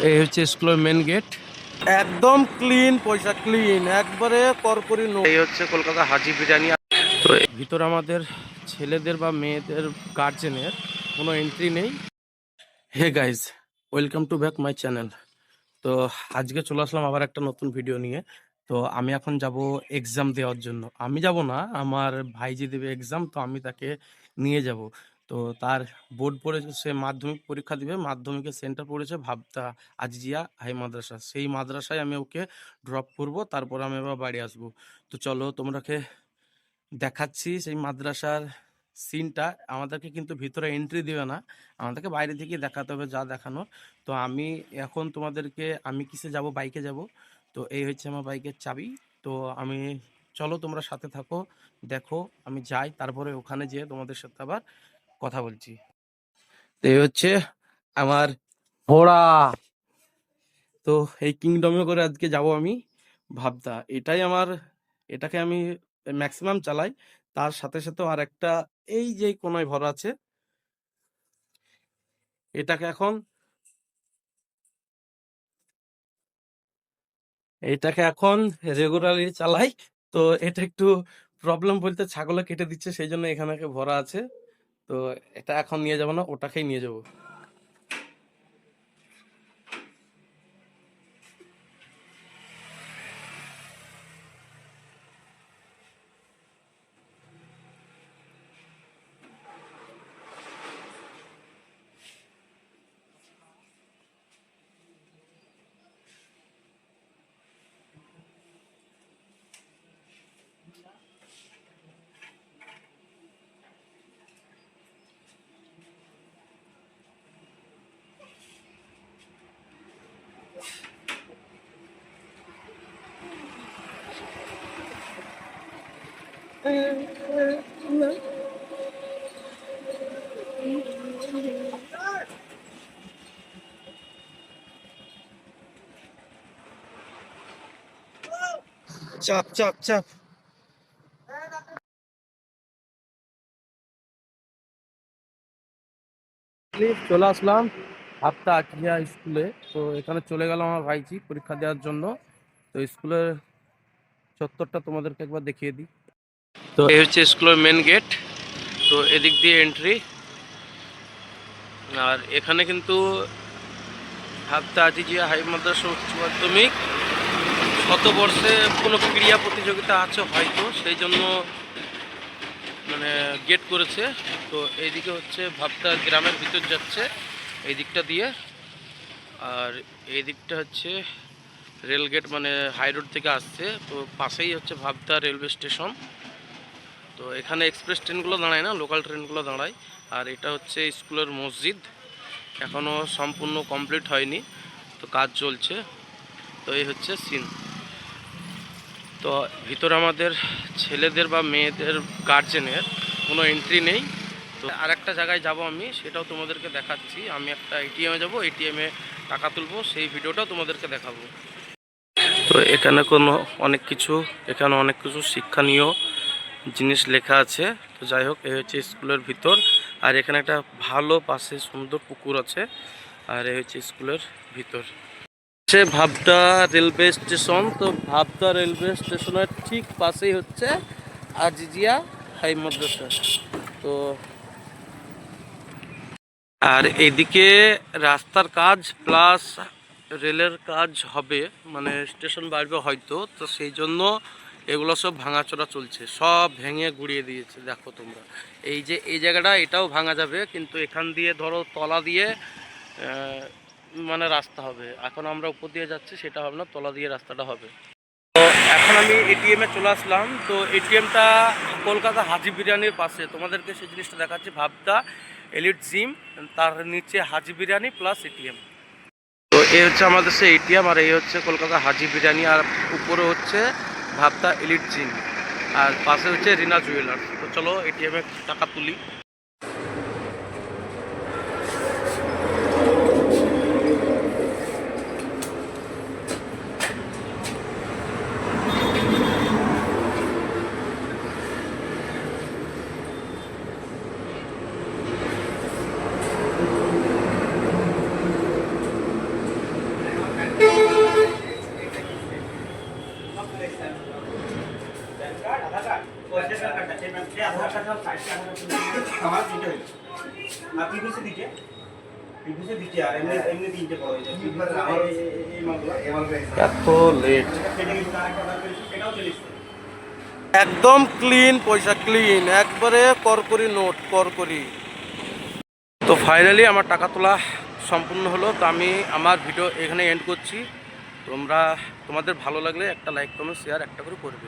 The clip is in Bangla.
এই হচ্ছে স্কুলের মেন গেট, একদম ক্লিন, পয়সা ক্লিন, একবারে করকরি নো। এই হচ্ছে কলকাতা হাজি বিরিয়ানি। তো ভিতরে আমাদের ছেলেদের বা মেয়েদের গার্জেনের কোনো এন্ট্রি নেই। Hey guys, welcome to back my channel. তো আজকে চলে আসলাম আবার একটা নতুন ভিডিও নিয়ে। তো আমি এখন যাব এক্সাম দেওয়ার জন্য। আমি যাব না, আমার ভাইজি দেবে এক্সাম, তো আমি তাকে নিয়ে যাব। তো তার বোর্ড পড়েছে, সে মাধ্যমিক পরীক্ষা দিবে, মাধ্যমিকের সেন্টার পড়েছে ভাবতা আজিজিয়া হাই মাদ্রাসা। সেই মাদ্রাসায় আমি ওকে ড্রপ করব, তারপর আমি আবার বাড়ি আসবো। তো চলো তোমাদেরকে দেখাচ্ছি সেই মাদ্রাসার সিনটা। আমাদেরকে কিন্তু ভিতরে এন্ট্রি দিবে না, আমাদেরকে বাইরে থেকে দেখাতে হবে যা দেখানোর। তো আমি এখন তোমাদেরকে, আমি কিসে যাব, বাইকে যাব। তো এই হচ্ছে আমার বাইকের চাবি। তো আমি, চলো তোমরা সাথে থাকো, দেখো আমি যাই, তারপরে ওখানে যেয়ে তোমাদের সাথে আবার কথা বলছি। তো এই হচ্ছে আমার ঘোড়া। তো এই কিংডমে করে আজকে যাব আমি ভাবতা। এটাই আমার, এটাকে আমি ম্যাক্সিমাম চালাই। তার সাথে সাথে আর একটা এই যে কোনায় ভরা আছে, এটাকে এখন, এটাকে এখন রেগুলারলি চালাই। তো এটা একটু প্রবলেম বলতে, ছাগলে কেটে দিচ্ছে, সেই জন্য এখানে ভরা আছে। তো এটা এখন নিয়ে যাব না, ওটাকেই নিয়ে যাব। চাপ চাপ চাপ। চলে আসলাম হাপ্তা আকিয়া স্কুলে। তো এখানে চলে গেল আমার ভাইজি পরীক্ষা দেওয়ার জন্য। তো স্কুলের চত্বরটা তোমাদেরকে একবার দেখিয়ে দিই। তো এই হচ্ছে স্কুলের মেন গেট। তো এদিক দিয়ে এন্ট্রি। আর এখানে কিন্তু হাপ্তা আজিজিয়া হাই মাদ্রাসা উচ্চ মাধ্যমিক শতবর্ষে কোনো ক্রীড়া প্রতিযোগিতা আছে হয়তো, সেই জন্য মানে গেট করেছে। তো এইদিকে হচ্ছে ভাবতা গ্রামের ভিতর যাচ্ছে এই দিকটা দিয়ে। আর এই দিকটা হচ্ছে রেল গেট, মানে হাই রোড থেকে আসছে। তো পাশেই হচ্ছে ভাবতা রেলওয়ে স্টেশন। তো এখানে এক্সপ্রেস ট্রেনগুলো দাঁড়ায় না, লোকাল ট্রেনগুলো দাঁড়ায়। আর এটা হচ্ছে স্কুলের মসজিদ, এখনও সম্পূর্ণ কমপ্লিট হয়নি, তো কাজ চলছে। তো এই হচ্ছে সিন। তো ভিতরে আমাদের ছেলেদের বা মেয়েদের গার্জেনের কোনো এন্ট্রি নেই। তো আর একটা জায়গায় যাব আমি, সেটাও তোমাদেরকে দেখাচ্ছি। আমি একটা এটিএমে যাব, এটিএমে টাকা তুলবো, সেই ভিডিওটাও তোমাদেরকে দেখাবো। তো এখানে এখানে অনেক কিছু শিক্ষণীয় জিনিস লেখা আছে। তো যাই হোক, এই হচ্ছে স্কুলের ভিতর। আর এখানে একটা ভালো পাশে সুন্দর পুকুর আছে। আর এই হচ্ছে স্কুলের ভিতর। হচ্ছে ভাবদা রেলওয়ে স্টেশন। তো ভাবদা রেলওয়ে স্টেশনের ঠিক পাশেই হচ্ছে আজিজিয়া হাই মাদ্রাসা। তো আর এইদিকে রাস্তার কাজ প্লাস রেলের কাজ হবে, মানে স্টেশন বাড়বে হয়তো, তো সেই জন্য এগুলো সব ভাঙাচোরা চলছে, সব ভেঙে গুড়িয়ে দিয়েছে। দেখো তোমরা, এই যে এই জায়গাটা, এটাও ভাঙা যাবে, কিন্তু এখান দিয়ে ধরো তলা দিয়ে মানে রাস্তা হবে। এখন আমরা উপর দিয়ে যাচ্ছি, সেটা হবে না, তলা দিয়ে রাস্তাটা হবে। তো এখন আমি এটিএমে চলে আসলাম। তো এটিএমটা কলকাতা হাজি বিরিয়ানির পাশে, তোমাদেরকে সেই জিনিসটা দেখাচ্ছি। ভাবতা এলিট জিম, তার নিচে হাজি বিরিয়ানি প্লাস এটিএম। তো এই হচ্ছে আমাদের সেই এটিএম, আর এই হচ্ছে কলকাতা হাজি বিরিয়ানি, আর উপরে হচ্ছে ভাবতা এলিট জিম, আর পাশে হচ্ছে রিনা জুয়েলার্স। তো চলো এটিএমে টাকা তুলি। আমার তিনটে হয়েছে আর পিভিসি দিকে পিভিসি দিকে আর এমনি এমনি তিনটে বড় হয়েছে এই মালগুলো এত লেট সেটা কিন্তু আরেকটা অর্ডার করেছি সেটাও চলে এসেছে একদম ক্লিন পয়সা ক্লিন একবারে করকরি নোট করকরি। তো ফাইনালি আমার টাকা তোলা সম্পূর্ণ হলো। তো আমি আমার ভিডিও এখানে এন্ড করছি। তোমাদের ভালো লাগলে একটা লাইক কমেন্ট শেয়ার একটা করে করবে।